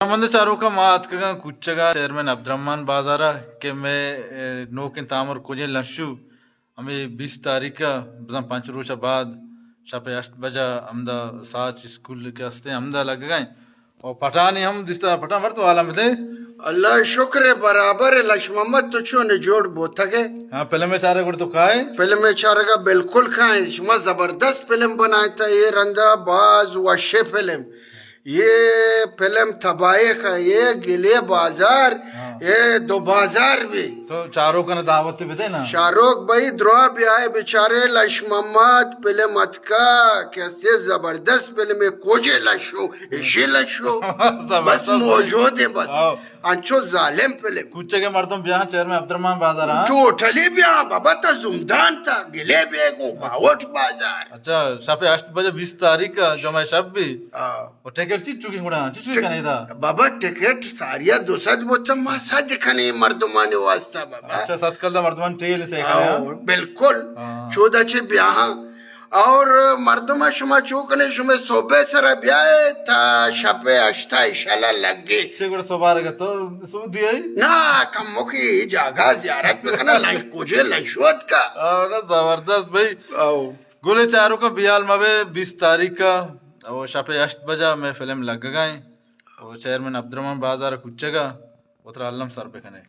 मंद चारों का मात का कुच्चगा चेयरमैन अब्दुर्रहमान बाजारा के मैं नो के तामर कुजे लशु हमें 20 तारीख का बज़म 5 रोज़ बाद शापे 8 बजा हमदा साच स्कूल के हस्ते हमदा लग गए और पठानी हम जिस तरह पठान वर्त वाला में थे अल्लाह शुक्र है बराबर है लक्ष्मण मोहम्मद तुझो ने जोड़ बोता के हाँ पहले में चारे गुड़ तो खाए फिल्म में चारगा बिल्कुल खाए शुमा जबरदस्त फिल्म बनाया था ये रंदा बाज वशे फिल्म ये फिल्म तबाही का ये गिले बाजार ये दो बाजार भी तो चारों का ना दावत भी थे ना शाहरुख भाई द्रोह भी आए बेचारे लक्ष्मण मोहम्मद फिल्म अतका कैसे जबरदस्त फिल्म है कोजे लशो इशे लशो बस मौजूद है बस अंचो जालिम फिल्म कुछ के मर्दों ब्याह चेयरमैन अब्दुर्रहमान बाजारा चोटली ब्याह बाबा था जुमदान था गिले बेगो बावट बाजार अच्छा शापे 8 बजे 20 तारीख का जो मैं शब भी और टिकट चीज चुकी गुड़ा चीज का नहीं था बाबा टिकट सारिया दोसद बोचा मासा दिखने मर्दमाने वास्ता बाबा अच्छा सतकल दा मर्दमान ट्रेल से बिल्कुल चौदह छे ब्याह और मर्दमा शुमा चौकने शुमे सोबे सर ब्याह था शपे अष्टा इशाला लग गए छे गुड़ा सोबार का तो सो दिया ही ना कमो की जगह जियारत में कना लाई कोजे लशोत का और जबरदस्त भाई गोले चारों का बियाल मवे 20 तारीख का और शपे 8 बजा मैं फिल्म लग गए और चेयरमैन अब्दुर्रहमान बाजार कुछ का उतरा अल्लम सर पे कने